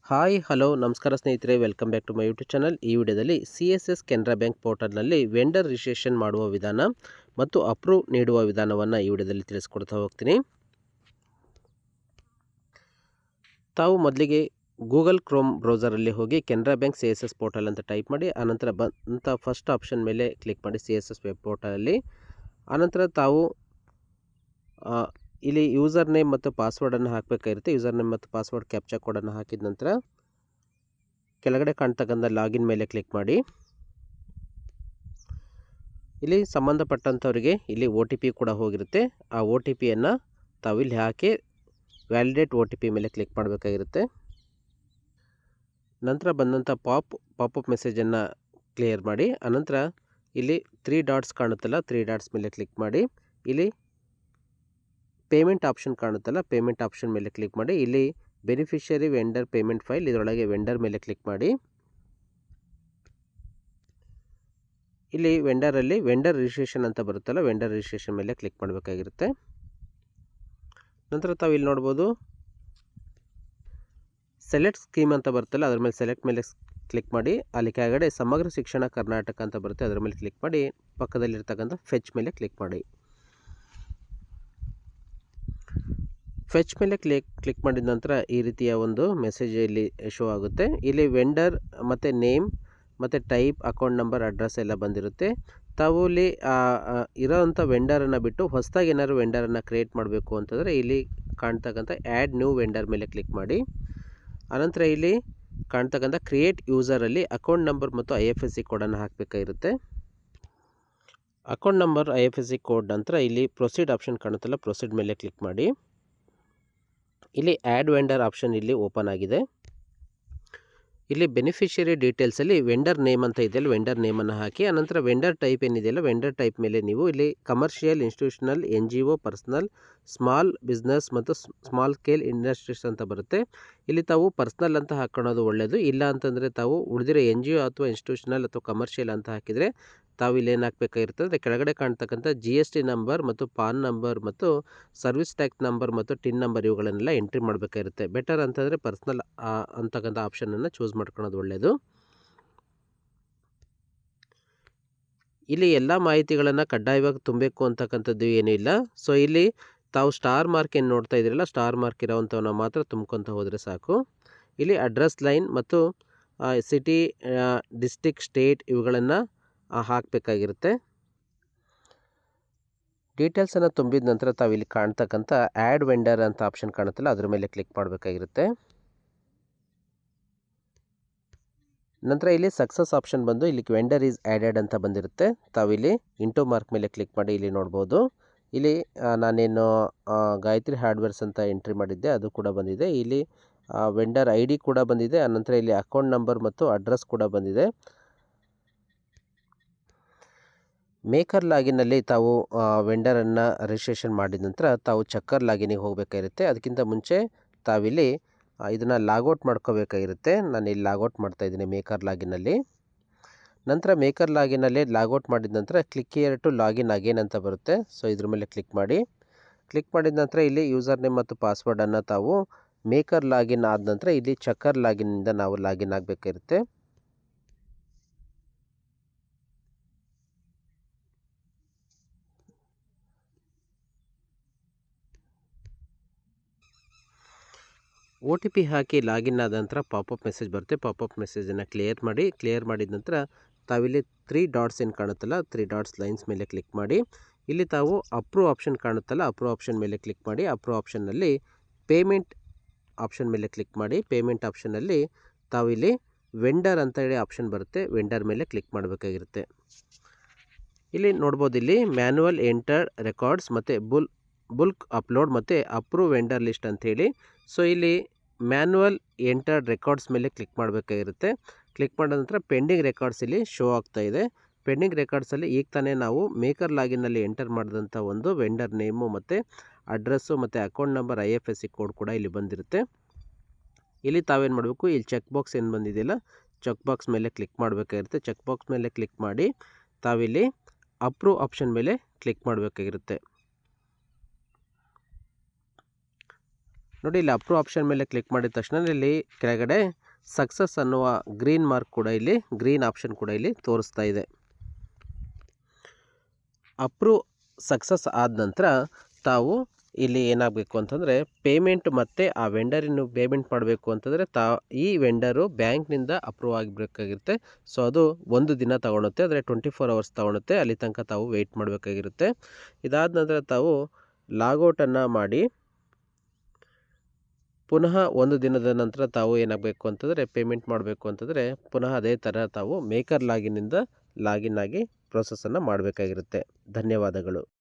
Hi hello ನಮಸ್ಕಾರ ಸ್ನೇಹಿತರೆ, welcome back to my YouTube channel. ಈ ವಿಡಿಯೋದಲ್ಲಿ CSS ಕೆನರಾ ಬ್ಯಾಂಕ್ ಪೋರ್ಟಲ್ನಲ್ಲಿ ವೆಂಡರ್ ರಿಜಿಸ್ಟ್ರೇಷನ್ ಮಾಡುವ ವಿಧಾನ ಮತ್ತು ಅಪ್ರೂವ್ ನೀಡುವ ವಿಧಾನವನ್ನು ಈ ವಿಡಿಯೋದಲ್ಲಿ ತಿಳಿಸ್ಕೊಡ್ತಾ ಹೋಗ್ತೀನಿ. ತಾವು ಮೊದಲಿಗೆ ಗೂಗಲ್ ಕ್ರೋಮ್ ಬ್ರೌಸರಲ್ಲಿ ಹೋಗಿ ಕೆನರಾ ಬ್ಯಾಂಕ್ CSS ಪೋರ್ಟಲ್ ಅಂತ ಟೈಪ್ ಮಾಡಿ, ಆನಂತರ ಬಂತ ಫಸ್ಟ್ ಆಪ್ಷನ್ ಮೇಲೆ ಕ್ಲಿಕ್ ಮಾಡಿ CSS ವೆಬ್ ಪೋರ್ಟಲಲ್ಲಿ. ಆನಂತರ ತಾವು ಇಲ್ಲಿ ಯೂಸರ್ ನೇಮ್ ಮತ್ತು ಪಾಸ್ವರ್ಡನ್ನು ಹಾಕಬೇಕಾಗಿರುತ್ತೆ. ಯೂಸರ್ ನೇಮ್ ಮತ್ತು ಪಾಸ್ವರ್ಡ್ ಕ್ಯಾಪ್ಚಾ ಕೋಡನ್ನು ಹಾಕಿದ ನಂತರ ಕೆಳಗಡೆ ಕಾಣ್ತಕ್ಕಂಥ ಲಾಗಿನ್ ಮೇಲೆ ಕ್ಲಿಕ್ ಮಾಡಿ. ಇಲ್ಲಿ ಸಂಬಂಧಪಟ್ಟಂಥವರಿಗೆ ಇಲ್ಲಿ OTP ಕೂಡ ಹೋಗಿರುತ್ತೆ. ಆ OTPಯನ್ನು ತಾವು ಇಲ್ಲಿ ಹಾಕಿ ವ್ಯಾಲಿಡೇಟ್ OTP ಮೇಲೆ ಕ್ಲಿಕ್ ಮಾಡಬೇಕಾಗಿರುತ್ತೆ. ನಂತರ ಬಂದಂಥ ಪಾಪಪ್ ಮೆಸೇಜನ್ನು ಕ್ಲಿಯರ್ ಮಾಡಿ, ಅನಂತರ ಇಲ್ಲಿ 3 ಡಾಟ್ಸ್ ಕಾಣುತ್ತಲ್ಲ, 3 ಡಾಟ್ಸ್ ಮೇಲೆ ಕ್ಲಿಕ್ ಮಾಡಿ. ಇಲ್ಲಿ ಪೇಮೆಂಟ್ ಆಪ್ಷನ್ ಕಾಣುತ್ತಲ್ಲ, ಪೇಮೆಂಟ್ ಆಪ್ಷನ್ ಮೇಲೆ ಕ್ಲಿಕ್ ಮಾಡಿ. ಇಲ್ಲಿ ಬೆನಿಫಿಷಿಯರಿ ವೆಂಡರ್ ಪೇಮೆಂಟ್ ಫೈಲ್, ಇದರೊಳಗೆ ವೆಂಡರ್ ಮೇಲೆ ಕ್ಲಿಕ್ ಮಾಡಿ. ಇಲ್ಲಿ ವೆಂಡರಲ್ಲಿ ವೆಂಡರ್ ರಿಜಿಸ್ಟ್ರೇಷನ್ ಅಂತ ಬರುತ್ತಲ್ಲ, ವೆಂಡರ್ ರಿಜಿಸ್ಟ್ರೇಷನ್ ಮೇಲೆ ಕ್ಲಿಕ್ ಮಾಡಬೇಕಾಗಿರುತ್ತೆ. ನಂತರ ತಾವು ಇಲ್ಲಿ ನೋಡ್ಬೋದು ಸೆಲೆಕ್ಟ್ ಸ್ಕೀಮ್ ಅಂತ ಬರುತ್ತಲ್ಲ, ಅದರ ಮೇಲೆ ಸೆಲೆಕ್ಟ್ ಮೇಲೆ ಕ್ಲಿಕ್ ಮಾಡಿ. ಅಲ್ಲಿ ಕೆಳಗಡೆ ಸಮಗ್ರ ಶಿಕ್ಷಣ ಕರ್ನಾಟಕ ಅಂತ ಬರುತ್ತೆ, ಅದರ ಮೇಲೆ ಕ್ಲಿಕ್ ಮಾಡಿ. ಪಕ್ಕದಲ್ಲಿರ್ತಕ್ಕಂಥ ಫೆಚ್ ಮೇಲೆ ಕ್ಲಿಕ್ ಮಾಡಿ. ಫೆಚ್ ಮೇಲೆ ಕ್ಲಿಕ್ ಮಾಡಿದ ನಂತರ ಈ ರೀತಿಯ ಒಂದು ಮೆಸೇಜ್ ಇಲ್ಲಿ ಶೋ ಆಗುತ್ತೆ. ಇಲ್ಲಿ ವೆಂಡರ್ ಮತ್ತು ನೇಮ್ ಮತ್ತು ಟೈಪ್, ಅಕೌಂಟ್ ನಂಬರ್, ಅಡ್ರೆಸ್ ಎಲ್ಲ ಬಂದಿರುತ್ತೆ. ತಾವು ಇಲ್ಲಿ ಇರೋವಂಥ ವೆಂಡರನ್ನು ಬಿಟ್ಟು ಹೊಸದಾಗಿ ಏನಾದ್ರು ವೆಂಡರನ್ನು ಕ್ರಿಯೇಟ್ ಮಾಡಬೇಕು ಅಂತಂದರೆ ಇಲ್ಲಿ ಕಾಣ್ತಕ್ಕಂಥ ಆ್ಯಡ್ ನ್ಯೂ ವೆಂಡರ್ ಮೇಲೆ ಕ್ಲಿಕ್ ಮಾಡಿ. ಆನಂತರ ಇಲ್ಲಿ ಕಾಣ್ತಕ್ಕಂಥ ಕ್ರಿಯೇಟ್ ಯೂಸರಲ್ಲಿ ಅಕೌಂಟ್ ನಂಬರ್ ಮತ್ತು IFSC ಕೋಡನ್ನು ಹಾಕಬೇಕಾಗಿರುತ್ತೆ. ಅಕೌಂಟ್ ನಂಬರ್, IFSC ಕೋಡ್ ನಂತರ ಇಲ್ಲಿ ಪ್ರೊಸೀಡ್ ಆಪ್ಷನ್ ಕಾಣುತ್ತಲ್ಲ, ಪ್ರೊಸೀಡ್ ಮೇಲೆ ಕ್ಲಿಕ್ ಮಾಡಿ. ಇಲ್ಲಿ ಆ್ಯಡ್ ವೆಂಡರ್ ಆಪ್ಷನ್ ಇಲ್ಲಿ ಓಪನ್ ಆಗಿದೆ. ಇಲ್ಲಿ ಬೆನಿಫಿಷಿಯರಿ ಡೀಟೇಲ್ಸಲ್ಲಿ ವೆಂಡರ್ ನೇಮ್ ಅಂತ ಇದೆಯಲ್ಲ, ವೆಂಡರ್ ನೇಮನ್ನು ಹಾಕಿ. ಅನಂತರ ವೆಂಡರ್ ಟೈಪ್ ಏನಿದೆಯಲ್ಲ, ವೆಂಡರ್ ಟೈಪ್ ಮೇಲೆ ನೀವು ಇಲ್ಲಿ commercial, institutional, NGO, personal, small business ಮತ್ತು ಸ್ಮಾಲ್ ಸ್ಕೇಲ್ ಇಂಡಸ್ಟ್ರೀಸ್ ಅಂತ ಬರುತ್ತೆ. ಇಲ್ಲಿ ತಾವು ಪರ್ಸನಲ್ ಅಂತ ಹಾಕೊಳ್ಳೋದು ಒಳ್ಳೆಯದು. ಇಲ್ಲ ಅಂತಂದರೆ ತಾವು ಉಳಿದಿರೋ NGO ಅಥವಾ ಇನ್ಸ್ಟಿಟ್ಯೂಷನಲ್ ಅಥವಾ ಕಮರ್ಷಿಯಲ್ ಅಂತ ಹಾಕಿದರೆ ತಾವು ಇಲ್ಲಿ ಏನು ಹಾಕಬೇಕಾಗಿರ್ತದೆ, ಕೆಳಗಡೆ ಕಾಣ್ತಕ್ಕಂಥ GST ನಂಬರ್ ಮತ್ತು ಪಾನ್ ನಂಬರ್ ಮತ್ತು ಸರ್ವಿಸ್ ಟ್ಯಾಕ್ಸ್ ನಂಬರ್ ಮತ್ತು ಟಿನ್ ನಂಬರ್ ಇವುಗಳನ್ನೆಲ್ಲ ಎಂಟ್ರಿ ಮಾಡಬೇಕಾಗಿರುತ್ತೆ. ಬೆಟರ್ ಅಂತಂದರೆ ಪರ್ಸನಲ್ ಅಂತಕ್ಕಂಥ ಆಪ್ಷನನ್ನು ಚೂಸ್ ಮಾಡ್ಕೊಳ್ಳೋದು ಒಳ್ಳೆಯದು. ಇಲ್ಲಿ ಎಲ್ಲ ಮಾಹಿತಿಗಳನ್ನು ಕಡ್ಡಾಯವಾಗಿ ತುಂಬಬೇಕು ಅಂತಕ್ಕಂಥದ್ದು ಏನೂ ಇಲ್ಲ. ಸೊ ಇಲ್ಲಿ ತಾವು ಸ್ಟಾರ್ ಮಾರ್ಕ್ ಏನು ನೋಡ್ತಾ ಇದ್ದೀರಲ್ಲ, ಸ್ಟಾರ್ ಮಾರ್ಕ್ ಇರೋವಂಥವನ್ನ ಮಾತ್ರ ತುಂಬ್ಕೊತ ಹೋದರೆ ಸಾಕು. ಇಲ್ಲಿ ಅಡ್ರೆಸ್ ಲೈನ್ ಮತ್ತು ಸಿಟಿ, ಡಿಸ್ಟಿಕ್, ಸ್ಟೇಟ್ ಇವುಗಳನ್ನು ಹಾಕಬೇಕಾಗಿರುತ್ತೆ. ಡೀಟೇಲ್ಸನ್ನು ತುಂಬಿದ ನಂತರ ತಾವು ಇಲ್ಲಿ ಕಾಣ್ತಕ್ಕಂಥ ಆ್ಯಡ್ ವೆಂಡರ್ ಅಂತ ಆಪ್ಷನ್ ಕಾಣುತ್ತಲ್ಲ, ಅದ್ರ ಮೇಲೆ ಕ್ಲಿಕ್ ಮಾಡಬೇಕಾಗಿರುತ್ತೆ. ನಂತರ ಇಲ್ಲಿ ಸಕ್ಸಸ್ ಆಪ್ಷನ್ ಬಂದು ಇಲ್ಲಿ ವೆಂಡರ್ ಈಸ್ ಆ್ಯಡೆಡ್ ಅಂತ ಬಂದಿರುತ್ತೆ. ತಾವಿಲ್ಲಿ ಇಂಟು ಮಾರ್ಕ್ ಮೇಲೆ ಕ್ಲಿಕ್ ಮಾಡಿ. ಇಲ್ಲಿ ನೋಡ್ಬೋದು, ಇಲ್ಲಿ ನಾನೇನು ಗಾಯತ್ರಿ ಹಾರ್ಡ್ವೇರ್ಸ್ ಅಂತ ಎಂಟ್ರಿ ಮಾಡಿದ್ದೆ ಅದು ಕೂಡ ಬಂದಿದೆ. ಇಲ್ಲಿ ವೆಂಡರ್ ID ಕೂಡ ಬಂದಿದೆ. ಅನಂತರ ಇಲ್ಲಿ ಅಕೌಂಟ್ ನಂಬರ್ ಮತ್ತು ಅಡ್ರೆಸ್ ಕೂಡ ಬಂದಿದೆ. ಮೇಕರ್ ಲಾಗಿನಲ್ಲಿ ತಾವು ವೆಂಡರನ್ನು ರಿಜಿಸ್ಟ್ರೇಷನ್ ಮಾಡಿದ ನಂತರ ತಾವು ಚೆಕ್ಕರ್ ಲಾಗಿನಿಗೆ ಹೋಗಬೇಕಾಗಿರುತ್ತೆ. ಅದಕ್ಕಿಂತ ಮುಂಚೆ ತಾವಿಲ್ಲಿ ಇದನ್ನು ಲಾಗೌಟ್ ಮಾಡ್ಕೋಬೇಕಾಗಿರುತ್ತೆ. ನಾನು ಇಲ್ಲಿ ಲಾಗೌಟ್ ಮಾಡ್ತಾಯಿದ್ದೀನಿ ಮೇಕರ್ ಲಾಗಿನಲ್ಲಿ. ನಂತರ ಮೇಕರ್ ಲಾಗಿನಲ್ಲಿ ಲಾಗೌಟ್ ಮಾಡಿದ ನಂತರ click here to login again ಅಂತ ಬರುತ್ತೆ. ಸೊ ಇದ್ರ ಮೇಲೆ ಕ್ಲಿಕ್ ಮಾಡಿ. ಕ್ಲಿಕ್ ಮಾಡಿದ ನಂತರ ಇಲ್ಲಿ ಯೂಸರ್ ನೇಮ್ ಮತ್ತು ಪಾಸ್ವರ್ಡನ್ನು ತಾವು ಮೇಕರ್ ಲಾಗಿನ್ ಆದ ನಂತರ ಇಲ್ಲಿ ಚೆಕ್ಕರ್ ಲಾಗಿನ್ನಿಂದ ನಾವು ಲಾಗಿನ್ ಆಗಬೇಕಾಗಿರುತ್ತೆ. OTP ಹಾಕಿ ಲಾಗಿನ್ ಆದ ನಂತರ ಪಾಪಪ್ ಮೆಸೇಜ್ ಬರುತ್ತೆ. ಪಾಪಪ್ ಮೆಸೇಜನ್ನು ಕ್ಲಿಯರ್ ಮಾಡಿ. ಕ್ಲಿಯರ್ ಮಾಡಿದ ನಂತರ ತಾವಿಲ್ಲಿ 3 ಡಾಟ್ಸ್ ಏನು ಕಾಣುತ್ತಲ್ಲ, 3 ಡಾಟ್ಸ್ ಲೈನ್ಸ್ ಮೇಲೆ ಕ್ಲಿಕ್ ಮಾಡಿ. ಇಲ್ಲಿ ತಾವು ಅಪ್ರೂವ್ ಆಪ್ಷನ್ ಕಾಣುತ್ತಲ್ಲ, ಅಪ್ರೂವ್ ಆಪ್ಷನ್ ಮೇಲೆ ಕ್ಲಿಕ್ ಮಾಡಿ. ಅಪ್ರೂವ್ ಆಪ್ಷನ್ನಲ್ಲಿ ಪೇಮೆಂಟ್ ಆಪ್ಷನ್ ಮೇಲೆ ಕ್ಲಿಕ್ ಮಾಡಿ. ಪೇಮೆಂಟ್ ಆಪ್ಷನ್ನಲ್ಲಿ ತಾವಿಲ್ಲಿ ವೆಂಡರ್ ಅಂತ ಹೇಳಿ ಆಪ್ಷನ್ ಬರುತ್ತೆ, ವೆಂಡರ್ ಮೇಲೆ ಕ್ಲಿಕ್ ಮಾಡಬೇಕಾಗಿರುತ್ತೆ. ಇಲ್ಲಿ ನೋಡ್ಬೋದು, ಇಲ್ಲಿ ಮ್ಯಾನ್ಯುವಲ್ ಎಂಟರ್ಡ್ ರೆಕಾರ್ಡ್ಸ್ ಮತ್ತು ಬುಲ್ಕ್ ಅಪ್ಲೋಡ್ ಮತ್ತು ಅಪ್ರೂವ್ ವೆಂಡರ್ ಲಿಸ್ಟ್ ಅಂಥೇಳಿ. ಸೊ ಇಲ್ಲಿ ಮ್ಯಾನ್ಯುವಲ್ ಎಂಟರ್ಡ್ ರೆಕಾರ್ಡ್ಸ್ ಮೇಲೆ ಕ್ಲಿಕ್ ಮಾಡಬೇಕಾಗಿರುತ್ತೆ. ಕ್ಲಿಕ್ ಮಾಡಿದ ನಂತರ ಪೆಂಡಿಂಗ್ ರೆಕಾರ್ಡ್ಸ್ ಇಲ್ಲಿ ಶೋ ಆಗ್ತಾ ಇದೆ. ಪೆಂಡಿಂಗ್ ರೆಕಾರ್ಡ್ಸಲ್ಲಿ ಈಗ ತಾನೇ ನಾವು ಮೇಕರ್ ಲಾಗಿನಲ್ಲಿ ಎಂಟರ್ ಮಾಡಿದಂಥ ಒಂದು ವೆಂಡರ್ ನೇಮು ಮತ್ತು ಅಡ್ರೆಸ್ಸು ಮತ್ತು ಅಕೌಂಟ್ ನಂಬರ್, IFSC ಕೋಡ್ ಕೂಡ ಇಲ್ಲಿ ಬಂದಿರುತ್ತೆ. ಇಲ್ಲಿ ತಾವೇನು ಮಾಡಬೇಕು, ಇಲ್ಲಿ ಚೆಕ್ ಬಾಕ್ಸ್ ಏನು ಬಂದಿದೆಯಲ್ಲ, ಚೆಕ್ ಬಾಕ್ಸ್ ಮೇಲೆ ಕ್ಲಿಕ್ ಮಾಡಬೇಕಾಗಿರುತ್ತೆ. ಚೆಕ್ ಬಾಕ್ಸ್ ಮೇಲೆ ಕ್ಲಿಕ್ ಮಾಡಿ ತಾವಿಲ್ಲಿ ಅಪ್ರೂವ್ ಆಪ್ಷನ್ ಮೇಲೆ ಕ್ಲಿಕ್ ಮಾಡಬೇಕಾಗಿರುತ್ತೆ. ನೋಡಿ ಇಲ್ಲಿ ಅಪ್ರೂವ್ ಆಪ್ಷನ್ ಮೇಲೆ ಕ್ಲಿಕ್ ಮಾಡಿದ ತಕ್ಷಣ ಇಲ್ಲಿ ಕೆಳಗಡೆ ಸಕ್ಸಸ್ ಅನ್ನುವ ಗ್ರೀನ್ ಮಾರ್ಕ್ ಕೂಡ ಇಲ್ಲಿ ಗ್ರೀನ್ ಆಪ್ಷನ್ ಕೂಡ ಇಲ್ಲಿ ತೋರಿಸ್ತಾ ಇದೆ. ಅಪ್ರೂವ್ ಸಕ್ಸಸ್ ಆದ ನಂತರ ತಾವು ಇಲ್ಲಿ ಏನಾಗಬೇಕು ಅಂತಂದರೆ ಪೇಮೆಂಟ್ ಮತ್ತು ಆ ವೆಂಡರಿನ ಪೇಮೆಂಟ್ ಮಾಡಬೇಕು ಅಂತಂದರೆ ಈ ವೆಂಡರು ಬ್ಯಾಂಕ್ನಿಂದ ಅಪ್ರೂವ್ ಆಗಬೇಕಾಗಿರುತ್ತೆ. ಸೊ ಅದು 1 ದಿನ ತಗೊಳುತ್ತೆ, ಅಂದರೆ 24 ಅವರ್ಸ್ ತಗೊಳುತ್ತೆ. ಅಲ್ಲಿ ತನಕ ತಾವು ವೆಯ್ಟ್ ಮಾಡಬೇಕಾಗಿರುತ್ತೆ. ಇದಾದ ನಂತರ ತಾವು ಲಾಗೌಟನ್ನು ಮಾಡಿ ಪುನಃ 1 ದಿನದ ನಂತರ ತಾವು ಏನಾಗಬೇಕು ಅಂತಂದರೆ ಪೇಮೆಂಟ್ ಮಾಡಬೇಕು ಅಂತಂದರೆ ಪುನಃ ಅದೇ ಥರ ತಾವು ಮೇಕರ್ ಲಾಗಿನ್ನಿಂದ ಲಾಗಿನ್ ಆಗಿ ಪ್ರೋಸೆಸನ್ನು ಮಾಡಬೇಕಾಗಿರುತ್ತೆ. ಧನ್ಯವಾದಗಳು.